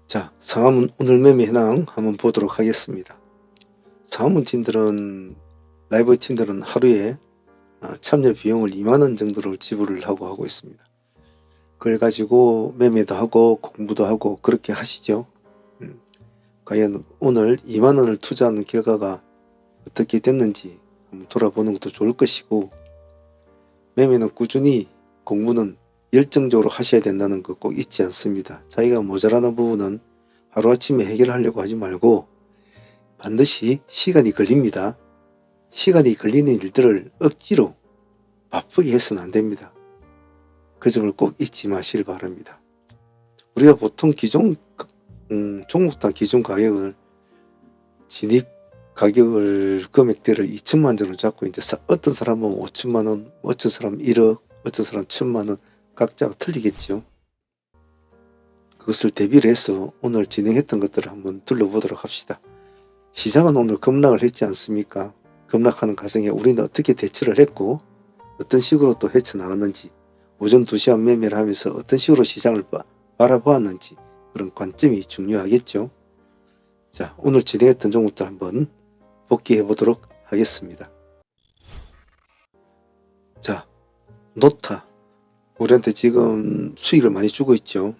자, 상하문 오늘 매매 현황 한번 보도록 하겠습니다. 상하문 팀들은, 라이브 팀들은 하루에 참여 비용을 2만원 정도를 지불을 하고 있습니다. 그걸 가지고 매매도 하고 공부도 하고 그렇게 하시죠. 과연 오늘 2만원을 투자하는 결과가 어떻게 됐는지 한번 돌아보는 것도 좋을 것이고, 매매는 꾸준히, 공부는 열정적으로 하셔야 된다는 거 꼭 잊지 않습니다. 자기가 모자라는 부분은 하루아침에 해결하려고 하지 말고 반드시 시간이 걸립니다. 시간이 걸리는 일들을 억지로 바쁘게 해서는 안 됩니다. 그 점을 꼭 잊지 마시길 바랍니다. 우리가 보통 기존 종목당 기준 가격을, 진입 가격을, 금액대를 2천만 원으로 잡고 있는데 어떤 사람은 5천만 원, 어떤 사람은 1억, 어떤 사람은 1천만 원, 각자가 틀리겠죠. 그것을 대비를 해서 오늘 진행했던 것들을 한번 둘러보도록 합시다. 시장은 오늘 급락을 했지 않습니까? 급락하는 과정에 우리는 어떻게 대처를 했고 어떤 식으로 또 헤쳐나갔는지, 오전 2시간 매매를 하면서 어떤 식으로 시장을 바라보았는지, 그런 관점이 중요하겠죠. 자, 오늘 진행했던 종목들 한번 복귀해 보도록 하겠습니다. 자, 노타 우리한테 지금 수익을 많이 주고 있죠.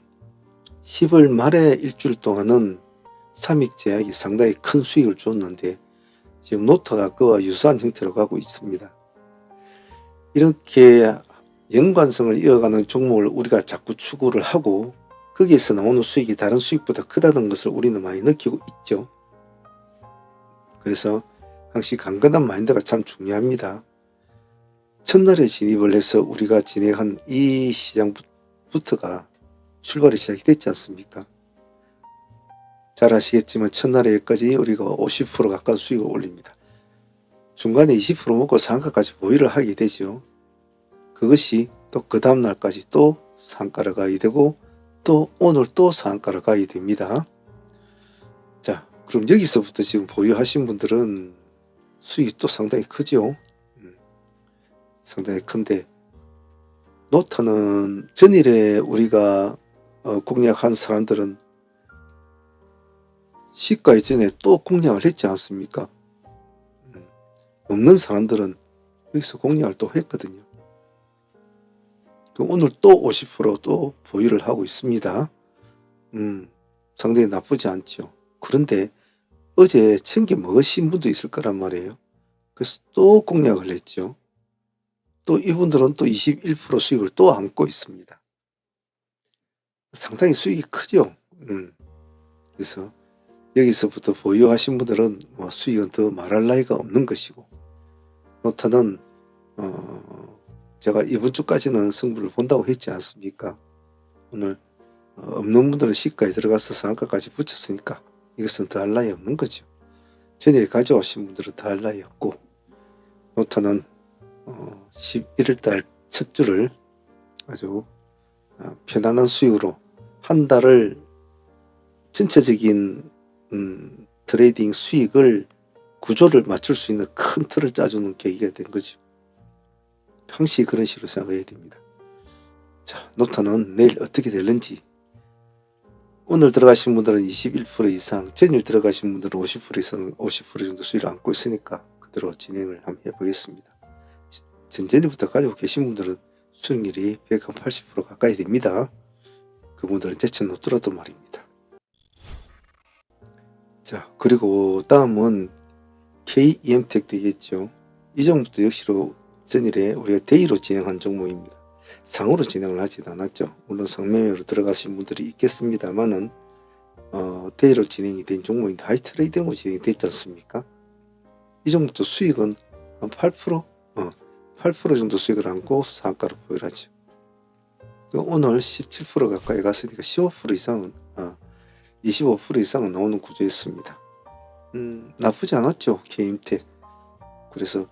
10월 말에 일주일 동안은 삼익제약이 상당히 큰 수익을 줬는데 지금 노타가 그와 유사한 형태로 가고 있습니다. 이렇게 연관성을 이어가는 종목을 우리가 자꾸 추구를 하고 거기에서 나오는 수익이 다른 수익보다 크다는 것을 우리는 많이 느끼고 있죠. 그래서 항상 강건한 마인드가 참 중요합니다. 첫날에 진입을 해서 우리가 진행한 이 시장부터가 출발이 시작이 됐지 않습니까? 잘 아시겠지만 첫날에 여기까지 우리가 50% 가까운 수익을 올립니다. 중간에 20% 먹고 상한가까지 보유를 하게 되죠. 그것이 또 그 다음날까지 또 상한가를 가야 되고 또 오늘 또 상한가를 가야 됩니다. 자, 그럼 여기서부터 지금 보유하신 분들은 수익이 또 상당히 크죠. 상당히 큰데, 노타는 전일에 우리가 공략한 사람들은 시가 이전에 또 공략을 했지 않습니까? 없는 사람들은 여기서 공략을 또 했거든요. 오늘 또 50%또 보유를 하고 있습니다. 상당히 나쁘지 않죠. 그런데 어제 챙겨 먹으신 분도 있을 거란 말이에요. 그래서 또 공략을 했죠. 또 이분들은 또 21% 수익을 또 안고 있습니다. 상당히 수익이 크죠. 그래서 여기서부터 보유하신 분들은 뭐 수익은 더 말할 나위가 없는 것이고, 노타는 제가 이번 주까지는 승부를 본다고 했지 않습니까? 오늘 없는 분들은 시가에 들어가서 상한가까지 붙였으니까 이것은 더할 나위 없는 거죠. 전일에 가져오신 분들은 더할 나위 없고, 노타는 11월달 첫 주를 아주 편안한 수익으로 한 달을 전체적인 트레이딩 수익을 구조를 맞출 수 있는 큰 틀을 짜주는 계기가 된 거죠. 항시 그런 식으로 생각해야 됩니다. 자, 노타는 내일 어떻게 될는지, 오늘 들어가신 분들은 21% 이상, 전일 들어가신 분들은 50% 이상, 50% 정도 수익을 안고 있으니까 그대로 진행을 한번 해보겠습니다. 전전일부터 가지고 계신 분들은 수익률이 180% 가까이 됩니다. 그분들은 제쳐놓더라도 말입니다. 자, 그리고 다음은 KEM텍 되겠죠. 이 종목도 역시로 전일에 우리가 데이로 진행한 종목입니다. 상으로 진행을 하진 않았죠. 물론 상매매로 들어가신 분들이 있겠습니다만은 데이로 진행이 된 종목인데 하이트레이딩으로 진행이 됐지 않습니까? 이 종목도 수익은 한 8%? 8% 정도 수익을 안고 상한가로 보유를 하죠. 오늘 17% 가까이 갔으니까 15% 이상은 25% 이상은 나오는 구조였습니다. 나쁘지 않았죠, KEM텍. 그래서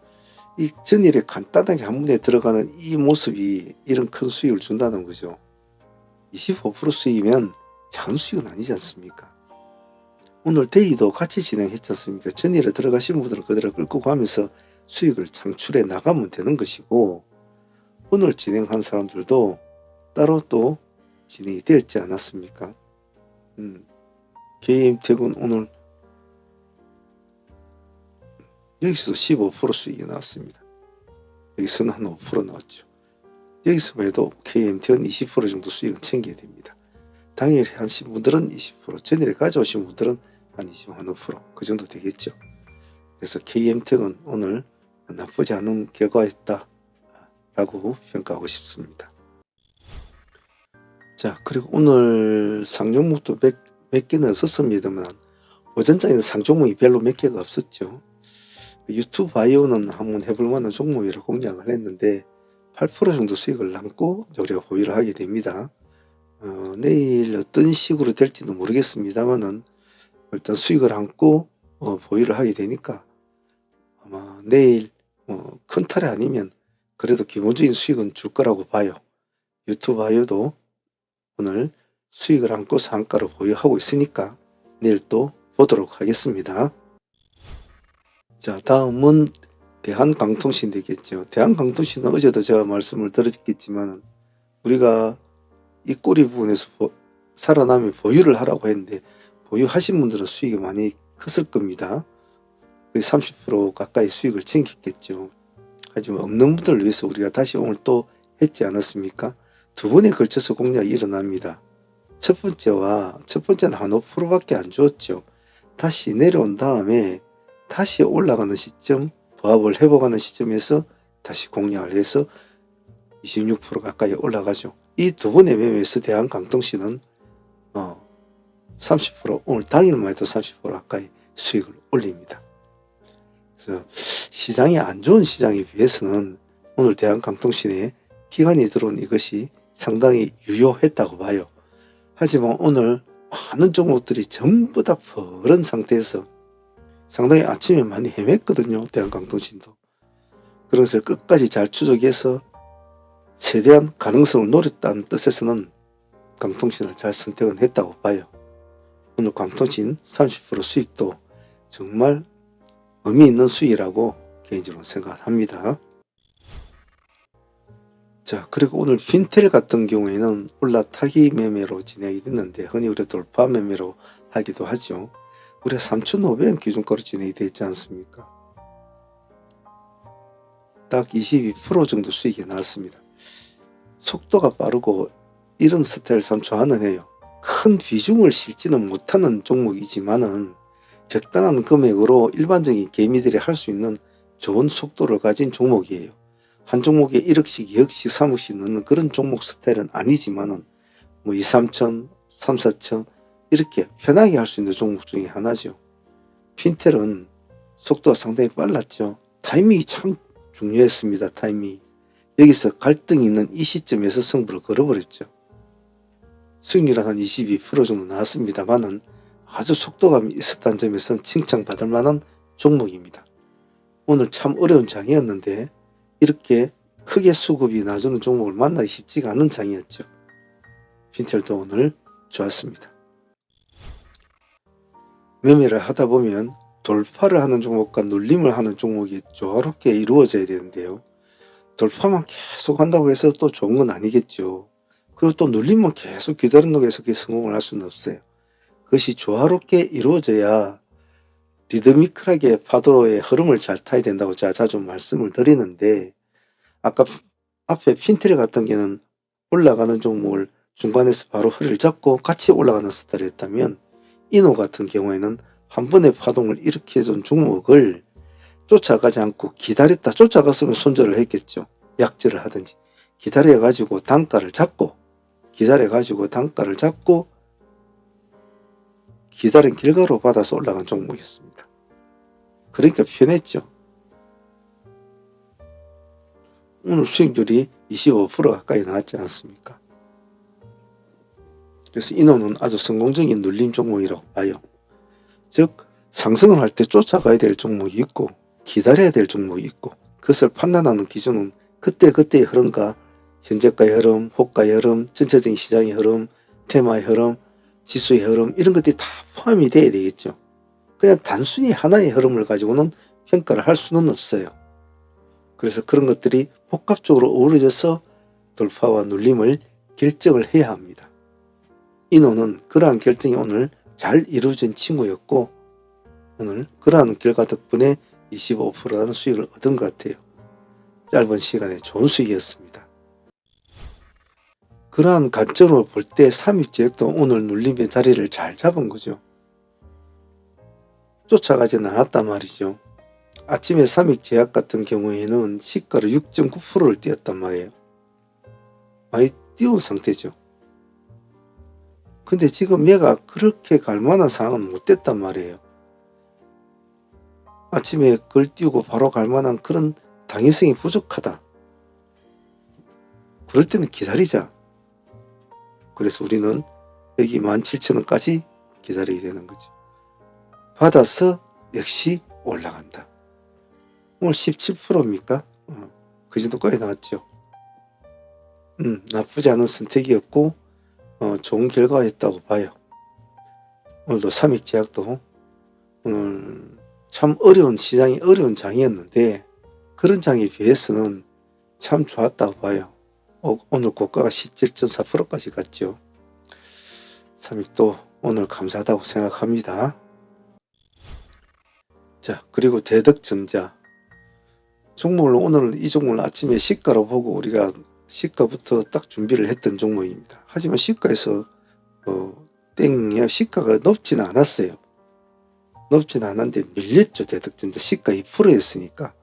이 전일에 간단하게 한 번에 들어가는 이 모습이 이런 큰 수익을 준다는 거죠. 25% 수익이면 작은 수익은 아니지 않습니까? 오늘 데이도 같이 진행했지 않습니까? 전일에 들어가신 분들은 그대로 끌고 가면서 수익을 창출해 나가면 되는 것이고, 오늘 진행한 사람들도 따로 또 진행이 되었지 않았습니까? KM텍은 오늘 여기서도 15% 수익이 나왔습니다. 여기서는 한 5% 나왔죠. 여기서 봐도 KM텍은 20% 정도 수익은 챙겨야 됩니다. 당일에 하신 분들은 20%, 전일에 가져오신 분들은 한 25%, 그 정도 되겠죠. 그래서 KM텍은 오늘 나쁘지 않은 결과였다 라고 평가하고 싶습니다. 자, 그리고 오늘 상종목도 몇 개는 없었습니다만 오전장에는 상종목이 별로 몇 개가 없었죠. 유튜브 바이오는 한번 해볼 만한 종목이라 공략을 했는데 8% 정도 수익을 남고 우리가 보유를 하게 됩니다. 내일 어떤 식으로 될지는 모르겠습니다만은 일단 수익을 안고 보유를 하게 되니까 아마 내일 큰 탈이 아니면 그래도 기본적인 수익은 줄 거라고 봐요. 유튜브 바이오도 오늘 수익을 안고 상가로 보유하고 있으니까 내일 또 보도록 하겠습니다. 자, 다음은 대한강통신 되겠죠. 대한강통신은 어제도 제가 말씀을 드렸겠지만 우리가 이 꼬리 부분에서 살아나면 보유를 하라고 했는데 보유하신 분들은 수익이 많이 컸을 겁니다. 거의 30% 가까이 수익을 챙겼겠죠. 하지만 없는 분들을 위해서 우리가 다시 오늘 또 했지 않았습니까? 두 번에 걸쳐서 공략이 일어납니다. 첫 번째는 한 5%밖에 안 주었죠. 다시 내려온 다음에 다시 올라가는 시점, 보합을 회복하는 시점에서 다시 공략을 해서 26% 가까이 올라가죠. 이 두 번의 매매에서 대한강통신은 30% 오늘 당일만 해도 30% 가까이 수익을 올립니다. 그래서 시장이 안 좋은 시장에 비해서는 오늘 대한강통신에 기관이 들어온 이것이 상당히 유효했다고 봐요. 하지만 오늘 많은 종목들이 전부 다 버른 상태에서 상당히 아침에 많이 헤맸거든요. 대한강통신도. 그래서 끝까지 잘 추적해서 최대한 가능성을 노렸다는 뜻에서는 강통신을 잘 선택은 했다고 봐요. 오늘 강통신 30% 수익도 정말 의미 있는 수익이라고 개인적으로 생각합니다. 자, 그리고 오늘 핀텔 같은 경우에는 올라타기 매매로 진행이 됐는데 흔히 우리가 돌파 매매로 하기도 하죠. 우리가 3,500원 기준가로 진행이 되지 않습니까? 딱 22% 정도 수익이 나왔습니다. 속도가 빠르고 이런 스타일 참 좋아는 해요. 큰 비중을 실지는 못하는 종목이지만은 적당한 금액으로 일반적인 개미들이 할 수 있는 좋은 속도를 가진 종목이에요. 한 종목에 1억씩, 2억씩, 3억씩 넣는 그런 종목 스타일은 아니지만은 2, 3천, 3, 4천 이렇게 편하게 할 수 있는 종목 중에 하나죠. 핀텔은 속도가 상당히 빨랐죠. 타이밍이 참 중요했습니다. 타이밍이. 여기서 갈등이 있는 이 시점에서 승부를 걸어버렸죠. 수익률은 한 22% 정도 나왔습니다만은 아주 속도감이 있었다는 점에서는 칭찬받을 만한 종목입니다. 오늘 참 어려운 장이었는데 이렇게 크게 수급이 나주는 종목을 만나기 쉽지가 않은 장이었죠. 핀텔도 오늘 좋았습니다. 매매를 하다 보면 돌파를 하는 종목과 눌림을 하는 종목이 조화롭게 이루어져야 되는데요. 돌파만 계속 한다고 해서 또 좋은 건 아니겠죠. 그리고 또 눌림만 계속 기다린다고 해서 그게 성공을 할 수는 없어요. 그것이 조화롭게 이루어져야 리드미컬하게 파도의 흐름을 잘 타야 된다고 제가 자주 말씀을 드리는데 아까 앞에 핀텔 같은 경우는 올라가는 종목을 중간에서 바로 허리를 잡고 같이 올라가는 스타일이었다면 이노 같은 경우에는 한 번에 파동을 일으켜준 종목을 쫓아가지 않고 기다렸다. 쫓아갔으면 손절을 했겠죠. 약절을 하든지 기다려가지고 단가를 잡고 기다린 결과로 받아서 올라간 종목이었습니다. 그러니까 편했죠. 오늘 수익률이 25% 가까이 나왔지 않습니까? 그래서 이노는 아주 성공적인 눌림 종목이라고 봐요. 즉 상승을 할 때 쫓아가야 될 종목이 있고 기다려야 될 종목이 있고 그것을 판단하는 기준은 그때그때의 흐름과 현재가의 흐름, 호가의 흐름, 전체적인 시장의 흐름, 테마의 흐름, 지수의 흐름 이런 것들이 다 포함이 돼야 되겠죠. 그냥 단순히 하나의 흐름을 가지고는 평가를 할 수는 없어요. 그래서 그런 것들이 복합적으로 어우러져서 돌파와 눌림을 결정을 해야 합니다. 이노는 그러한 결정이 오늘 잘 이루어진 친구였고 오늘 그러한 결과 덕분에 25%라는 수익을 얻은 것 같아요. 짧은 시간에 좋은 수익이었습니다. 그러한 관점으로 볼 때 삼입제약도 오늘 눌림의 자리를 잘 잡은 거죠. 쫓아가지는 않았단 말이죠. 아침에 삼익제약 같은 경우에는 시가로 6.9%를 띄었단 말이에요. 많이 띄운 상태죠. 근데 지금 얘가 그렇게 갈 만한 상황은 못 됐단 말이에요. 아침에 그걸 띄우고 바로 갈 만한 그런 당위성이 부족하다. 그럴 때는 기다리자. 그래서 우리는 여기 17,000원까지 기다려야 되는 거죠. 받아서 역시 올라간다. 오늘 17%입니까? 그 정도까지 나왔죠. 나쁘지 않은 선택이었고 좋은 결과였다고 봐요. 오늘도 삼익제약도 오늘 참 어려운 시장이 어려운 장이었는데 그런 장에 비해서는 참 좋았다고 봐요. 오늘 고가가 17.4%까지 갔죠. 삼익도 오늘 감사하다고 생각합니다. 자, 그리고 대덕전자 종목을 오늘 이 종목을 아침에 시가로 보고 우리가 시가부터 딱 준비를 했던 종목입니다. 하지만 시가에서 땡이야 시가가 높지는 않았어요. 높지는 않았는데 밀렸죠. 대덕전자 시가 2%였으니까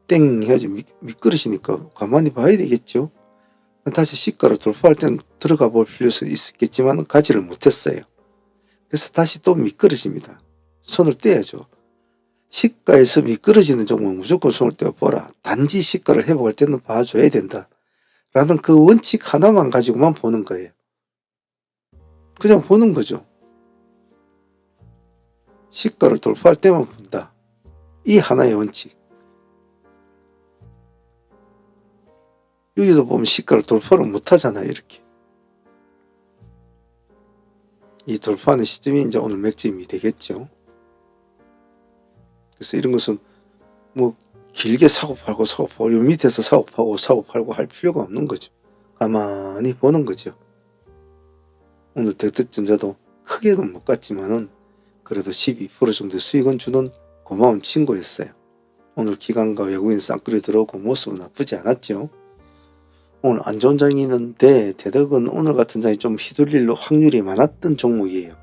땡 해야지 미끄러지니까 가만히 봐야 되겠죠. 다시 시가로 돌파할 때는 들어가 볼 필요도 있었겠지만 가지를 못했어요. 그래서 다시 또 미끄러집니다. 손을 떼야죠. 시가에서 미끄러지는 종목은 무조건 손을 떼어보라. 단지 시가를 회복할 때는 봐줘야 된다. 라는 그 원칙 하나만 가지고만 보는 거예요. 그냥 보는 거죠. 시가를 돌파할 때만 본다. 이 하나의 원칙. 여기서 보면 시가를 돌파를 못 하잖아요. 이렇게. 이 돌파하는 시점이 이제 오늘 맥점이 되겠죠. 그래서 이런 것은 뭐 길게 사고 팔고 요 밑에서 사고 팔고 할 필요가 없는 거죠. 가만히 보는 거죠. 오늘 대덕전자도 크게는 못 갔지만은 그래도 12% 정도 수익은 주는 고마운 친구였어요. 오늘 기관과 외국인 쌍끌이 들어오고 모습은 나쁘지 않았죠. 오늘 안 좋은 장이 있는데 대덕은 오늘 같은 장이 좀 휘둘릴 확률이 많았던 종목이에요.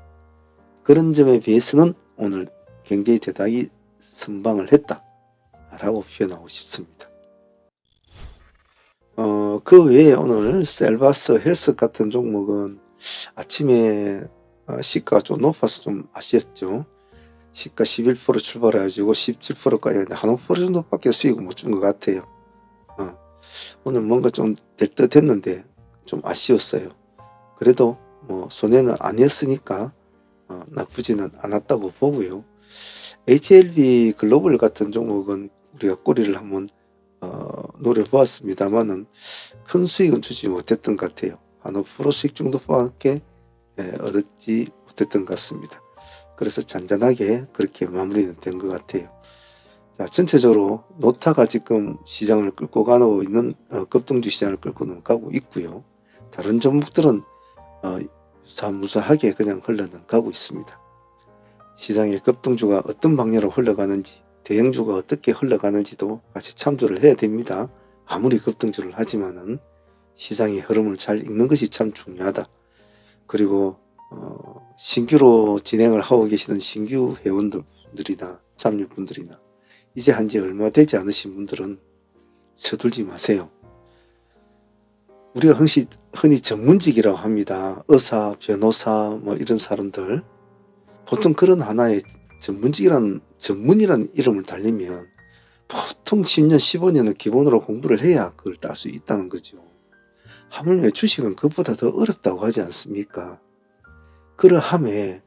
그런 점에 비해서는 오늘 굉장히 대단히 선방을 했다 라고 표현하고 싶습니다. 그 외에 오늘 셀바스 헬스 같은 종목은 아침에 시가가 좀 높아서 좀 아쉬웠죠. 시가 11% 출발해가지고 17%까지 한 5% 정도밖에 수익을 못 준 것 같아요. 오늘 뭔가 좀 될 듯 했는데 좀 아쉬웠어요. 그래도 뭐 손해는 아니었으니까 나쁘지는 않았다고 보고요. HLB 글로벌 같은 종목은 우리가 꼬리를 한번 노려보았습니다만은 큰 수익은 주지 못했던 것 같아요. 한 5% 수익 정도밖에 얻지 못했던 것 같습니다. 그래서 잔잔하게 그렇게 마무리는 된 것 같아요. 자, 전체적으로 노타가 지금 시장을 끌고 가고 있는 급등주 시장을 끌고 가고 있고요. 다른 종목들은 무사하게 그냥 흘러가고 있습니다. 시장의 급등주가 어떤 방향으로 흘러가는지 대형주가 어떻게 흘러가는지도 같이 참조를 해야 됩니다. 아무리 급등주를 하지만은 시장의 흐름을 잘 읽는 것이 참 중요하다. 그리고 신규로 진행을 하고 계시는 신규 회원들이나 참여분들이나 이제 한지 얼마 되지 않으신 분들은 서둘지 마세요. 우리가 흔히 전문직이라고 합니다. 의사, 변호사 뭐 이런 사람들 보통 그런 하나의 전문이라는 이름을 달리면 보통 10년, 15년을 기본으로 공부를 해야 그걸 딸 수 있다는 거죠. 하물며 주식은 그것보다 더 어렵다고 하지 않습니까? 그러함에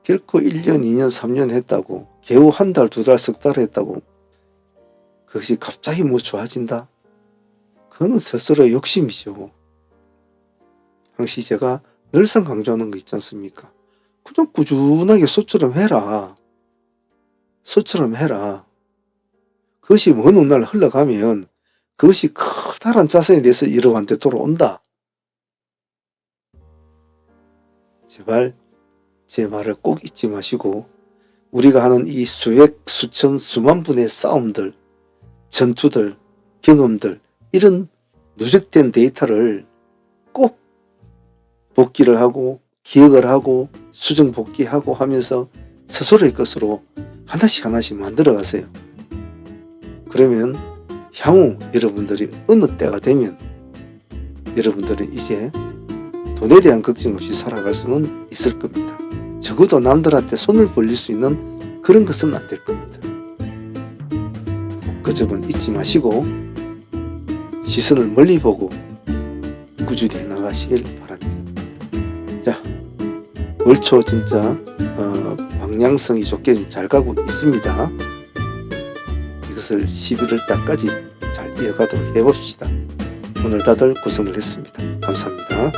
결코 1년, 2년, 3년 했다고 겨우 한 달, 두 달, 석 달 했다고 그것이 갑자기 뭐 좋아진다? 그거는 스스로 욕심이죠. 항시 제가 늘상 강조하는 거 있지 않습니까? 그냥 꾸준하게 소처럼 해라. 소처럼 해라. 그것이 어느 날 흘러가면 그것이 커다란 자산에 대해서 여러분한테 돌아온다. 제발 제 말을 꼭 잊지 마시고 우리가 하는 이 수백, 수천, 수만 분의 싸움들, 전투들, 경험들 이런 누적된 데이터를 꼭 복기를 하고 기억을 하고 수정 복귀하고 하면서 스스로의 것으로 하나씩 하나씩 만들어 가세요. 그러면 향후 여러분들이 어느 때가 되면 여러분들은 이제 돈에 대한 걱정 없이 살아갈 수는 있을 겁니다. 적어도 남들한테 손을 벌릴 수 있는 그런 것은 안 될 겁니다. 그 점은 잊지 마시고 시선을 멀리 보고 꾸준히 해나가시길 바랍니다. 자, 올 초 진짜 방향성이 좋게 좀 잘 가고 있습니다. 이것을 11월 달까지 잘 이어가도록 해봅시다. 오늘 다들 고생을 했습니다. 감사합니다.